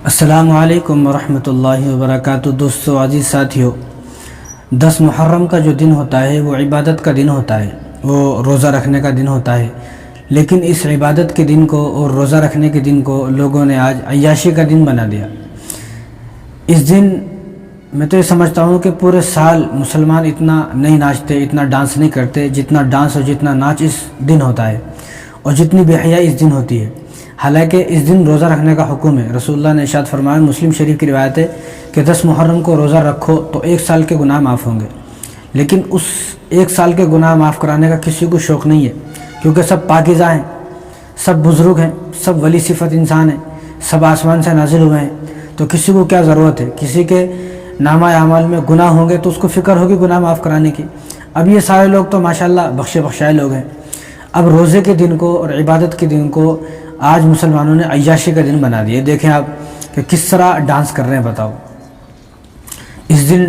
السلام علیکم ورحمۃ اللہ وبرکاتہ۔ دوستو، عزیز ساتھیو، 10 محرم کا جو دن ہوتا ہے وہ عبادت کا دن ہوتا ہے، وہ روزہ رکھنے کا دن ہوتا ہے، لیکن اس عبادت کے دن کو اور روزہ رکھنے کے دن کو لوگوں نے آج عیاشی کا دن بنا دیا۔ اس دن میں تو یہ سمجھتا ہوں کہ پورے سال مسلمان اتنا نہیں ناچتے، اتنا ڈانس نہیں کرتے جتنا ڈانس اور جتنا ناچ اس دن ہوتا ہے، اور جتنی بے حیائی اس دن ہوتی ہے۔ حالانکہ اس دن روزہ رکھنے کا حکم ہے۔ رسول اللہ نے ارشاد فرمایا، مسلم شریف کی روایت ہے کہ 10 محرم کو روزہ رکھو تو 1 سال کے گناہ معاف ہوں گے، لیکن اس 1 سال کے گناہ معاف کرانے کا کسی کو شوق نہیں ہے، کیونکہ سب پاکیزہ ہیں، سب بزرگ ہیں، سب ولی صفت انسان ہیں، سب آسمان سے نازل ہوئے ہیں، تو کسی کو کیا ضرورت ہے؟ کسی کے نامہ اعمال میں گناہ ہوں گے تو اس کو فکر ہوگی گناہ معاف کرانے کی۔ اب یہ سارے لوگ تو ماشاءاللہ بخشے بخشائے لوگ ہیں۔ اب روزے کے دن کو اور عبادت کے دن کو آج مسلمانوں نے عیاشی کا دن بنا دیا۔ دیکھیں آپ کہ کس طرح ڈانس کر رہے ہیں، بتاؤ۔ اس دن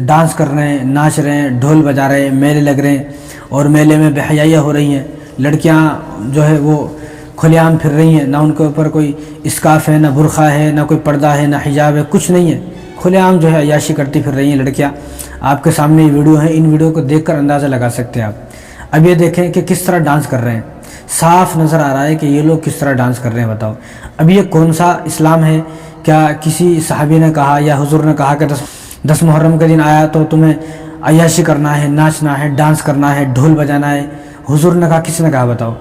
ڈانس کر رہے ہیں، ناچ رہے ہیں، ڈھول بجا رہے ہیں، میلے لگ رہے ہیں، اور میلے میں بے حیائیاں ہو رہی ہیں۔ لڑکیاں جو ہے وہ کھلے عام پھر رہی ہیں، نہ ان کے اوپر کوئی اسکارف ہے، نہ برقع ہے، نہ کوئی پردہ ہے، نہ حجاب ہے، کچھ نہیں ہے، کھلے عام جو ہے عیاشی کرتی پھر رہی ہیں لڑکیاں۔ آپ کے سامنے یہ ویڈیو ہیں، ان ویڈیو کو دیکھ کر اندازہ لگا سکتے ہیں آپ۔ اب یہ دیکھیں کہ کس طرح ڈانس کر رہے ہیں، صاف نظر آ رہا ہے کہ یہ لوگ کس طرح ڈانس کر رہے ہیں، بتاؤ۔ اب یہ کون سا اسلام ہے؟ کیا کسی صحابی نے کہا یا حضور نے کہا کہ 10 محرم کا دن آیا تو تمہیں عیاشی کرنا ہے، ناچنا ہے، ڈانس کرنا ہے، ڈھول بجانا ہے؟ حضور نے کہا؟ کس نے کہا؟ بتاؤ۔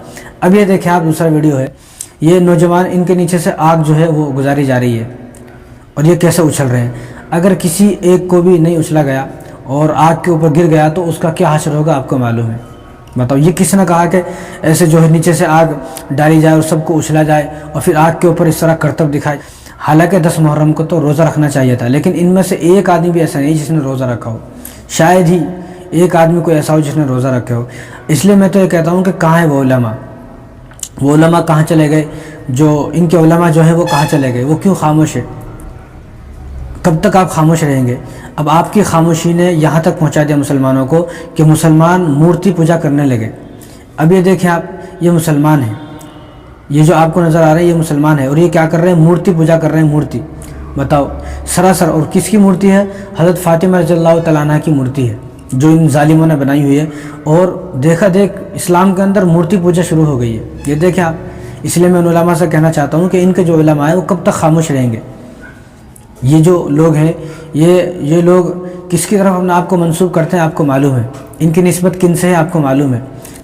اب یہ دیکھیں آپ، دوسرا ویڈیو ہے، یہ نوجوان، ان کے نیچے سے آگ جو ہے وہ گزاری جا رہی ہے، اور یہ کیسے اچھل رہے ہیں۔ اگر کسی ایک کو بھی نہیں اچھلا گیا اور آگ کے اوپر گر گیا تو اس کا کیا حشر ہوگا آپ کو معلوم ہے؟ بتاؤ۔ یہ کس نے کہا کہ ایسے جو ہے نیچے سے آگ ڈالی جائے اور سب کو اچھلا جائے اور پھر آگ کے اوپر اس طرح کرتب دکھائے؟ حالانکہ 10 محرم کو تو روزہ رکھنا چاہیے تھا، لیکن ان میں سے ایک آدمی بھی ایسا نہیں جس نے روزہ رکھا ہو، شاید ہی ایک آدمی کوئی ایسا ہو جس نے روزہ رکھے ہو۔ اس لیے میں تو یہ کہتا ہوں کہ کہاں ہے وہ علماء؟ وہ علماء کہاں چلے گئے؟ جو ان کے علماء جو ہے وہ کہاں چلے گئے؟ وہ کیوں خاموش ہے؟ کب تک آپ خاموش رہیں گے؟ اب آپ کی خاموشی نے یہاں تک پہنچا دیا مسلمانوں کو کہ مسلمان مورتی پوجا کرنے لگے۔ اب یہ دیکھیں آپ، یہ مسلمان ہیں، یہ جو آپ کو نظر آ رہے ہیں یہ مسلمان ہے، اور یہ کیا کر رہے ہیں؟ مورتی پوجا کر رہے ہیں، مورتی۔ بتاؤ، سراسر۔ اور کس کی مورتی ہے؟ حضرت فاطمہ رضی اللہ تعالیٰ عنہ کی مورتی ہے، جو ان ظالموں نے بنائی ہوئی ہے، اور دیکھا دیکھ اسلام کے اندر مورتی پوجا شروع ہو گئی ہے۔ یہ دیکھیں آپ، اس لیے میں ان علماء سے کہنا چاہتا ہوں کہ ان کے جو علماء ہیں وہ کب تک خاموش رہیں گے؟ یہ جو لوگ ہیں، یہ لوگ کس کی طرف اپنے آپ کو منسوب کرتے ہیں آپ کو معلوم ہے؟ ان کی نسبت کن سے ہے آپ کو معلوم ہے؟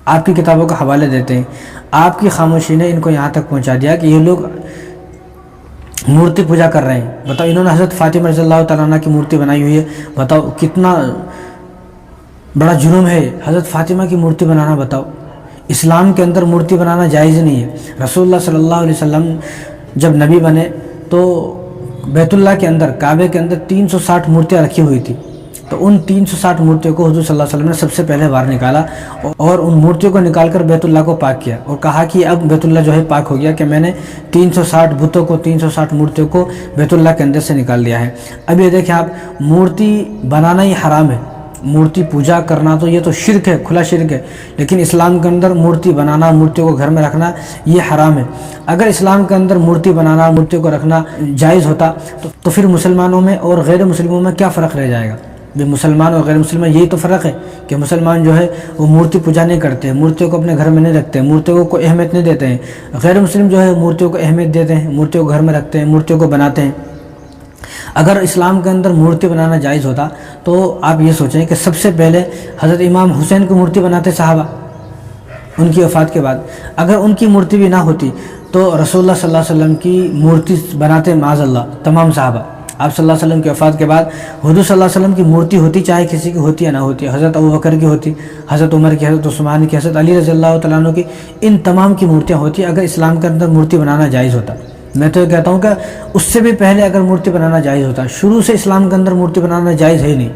آپ کی کتابوں کا حوالے دیتے ہیں۔ آپ کی خاموشی نے ان کو یہاں تک پہنچا دیا کہ یہ لوگ مورتی پوجا کر رہے ہیں۔ بتاؤ، انہوں نے حضرت فاطمہ رضی اللہ تعالیٰ عنہ کی مورتی بنائی ہوئی ہے۔ بتاؤ کتنا بڑا جرم ہے حضرت فاطمہ کی مورتی بنانا۔ بتاؤ، اسلام کے اندر مورتی بنانا جائز نہیں ہے۔ رسول اللہ صلی اللہ علیہ وسلم جب نبی بنے تو بیت اللہ کے اندر، کعبے کے اندر 360 مورتیاں رکھی ہوئی تھی، تو ان 360 مورتیوں کو حضور صلی اللہ علیہ وسلم نے سب سے پہلے باہر نکالا، اور ان مورتیوں کو نکال کر بیت اللہ کو پاک کیا، اور کہا کہ اب بیت اللہ جو ہے پاک ہو گیا کہ میں نے 360 بتوں کو، 360 مورتیوں کو بیت اللہ کے اندر سے نکال دیا ہے۔ اب یہ دیکھیں آپ، مورتی بنانا ہی حرام ہے، مورتی پوجا کرنا تو یہ تو شرک ہے، کھلا شرک ہے، لیکن اسلام کے اندر مورتی بنانا، مورتیوں کو گھر میں رکھنا یہ حرام ہے۔ اگر اسلام کے اندر مورتی بنانا، مورتیوں کو رکھنا جائز ہوتا تو پھر مسلمانوں میں اور غیر مسلموں میں کیا فرق رہ جائے گا؟ مسلمان اور غیر مسلمان یہی تو فرق ہے کہ مسلمان جو ہے وہ مورتی پوجا نہیں کرتے، مورتیوں کو اپنے گھر میں نہیں رکھتے، مورتیوں کو کوئی اہمیت نہیں دیتے ہیں۔ غیر مسلم جو ہے مورتیوں کو اہمیت دیتے ہیں، مورتیوں کو گھر میں رکھتے ہیں، مورتیوں کو بناتے ہیں۔ اگر اسلام کے اندر مورتی بنانا جائز ہوتا تو آپ یہ سوچیں کہ سب سے پہلے حضرت امام حسین کی مورتی بناتے صحابہ ان کی وفات کے بعد۔ اگر ان کی مورتی بھی نہ ہوتی تو رسول اللہ صلی اللہ علیہ وسلم کی مورتی بناتے معاذ اللہ تمام صحابہ۔ آپ صلی اللہ علیہ وسلم کی وفات کے بعد حضور صلی اللہ علیہ وسلم کی مورتی ہوتی، چاہے کسی کی ہوتی یا نہ ہوتی، حضرت ابوبکر کی ہوتی، حضرت عمر کی، حضرت عثمان کی، حضرت علی رضی اللہ تعالیٰ عنہ کی، ان تمام کی مورتیاں ہوتی اگر اسلام کے اندر مورتی بنانا جائز ہوتا۔ میں تو یہ کہتا ہوں کہ اس سے بھی پہلے اگر مورتی بنانا جائز ہوتا، شروع سے اسلام کے اندر مورتی بنانا جائز ہے ہی نہیں،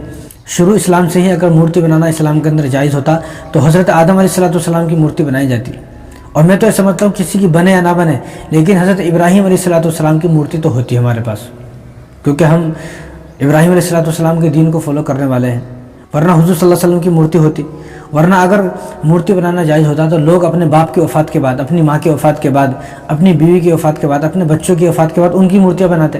شروع اسلام سے ہی اگر مورتی بنانا اسلام کے اندر جائز ہوتا تو حضرت آدم علیہ السلام کی مورتی بنائی جاتی۔ اور میں تو یہ سمجھتا ہوں کسی کی بنے یا نہ بنے، لیکن حضرت ابراہیم علیہ السلام کی مورتی تو ہوتی ہے ہمارے پاس، کیونکہ ہم ابراہیم علیہ السلام کے دین کو فالو کرنے والے ہیں، ورنہ حضور صلی اللہ علیہ وسلم کی مورتی ہوتی۔ ورنہ اگر مورتی بنانا جائز ہوتا تو لوگ اپنے باپ کی وفات کے بعد، اپنی ماں کی وفات کے بعد، اپنی بیوی کی وفات کے بعد، اپنے بچوں کی وفات کے بعد ان کی مورتیاں بناتے۔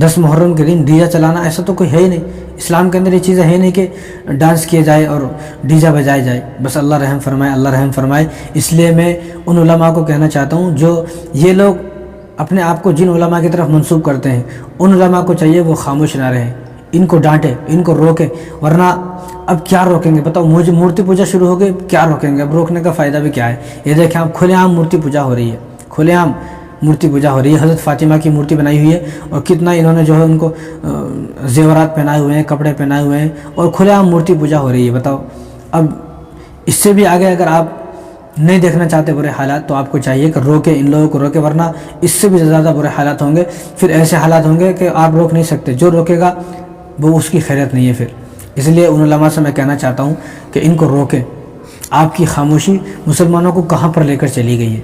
10 محرم کے دن ڈی جے چلانا ایسا تو کوئی ہے ہی نہیں، اسلام کے اندر یہ چیزیں ہے نہیں کہ ڈانس کیے جائے اور ڈی جے بجائے جائے، بس اللہ رحم فرمائے، اللہ رحم فرمائے۔ اس لیے میں ان علماء کو کہنا چاہتا ہوں جو یہ لوگ اپنے آپ کو جن علماء کی طرف منسوب کرتے ہیں، ان علماء کو چاہیے وہ خاموش نہ رہیں، ان کو ڈانٹے، ان کو روکے، ورنہ اب کیا روکیں گے بتاؤ؟ مجھے مورتی پوجا شروع ہو گئی، کیا روکیں گے؟ اب روکنے کا فائدہ بھی کیا ہے؟ یہ دیکھیں آپ کھلے عام مورتی پوجا ہو رہی ہے، کھلے عام مورتی پوجا ہو رہی ہے، حضرت فاطمہ کی مورتی بنائی ہوئی ہے، اور کتنا انہوں نے جو ہے ان کو زیورات پہنائے ہوئے ہیں، کپڑے پہنائے ہوئے ہیں، اور کھلے عام مورتی پوجا ہو رہی ہے، بتاؤ۔ اب اس سے بھی آگے اگر آپ نہیں دیکھنا چاہتے برے حالات تو آپ کو چاہیے کہ روکے، ان لوگوں کو روکے، ورنہ اس سے بھی زیادہ برے حالات ہوں گے، پھر ایسے حالات ہوں گے کہ آپ روک نہیں سکتے، جو روکے گا وہ اس کی خیریت نہیں ہے پھر۔ اس لیے ان علماء سے میں کہنا چاہتا ہوں کہ ان کو روکیں۔ آپ کی خاموشی مسلمانوں کو کہاں پر لے کر چلی گئی ہے؟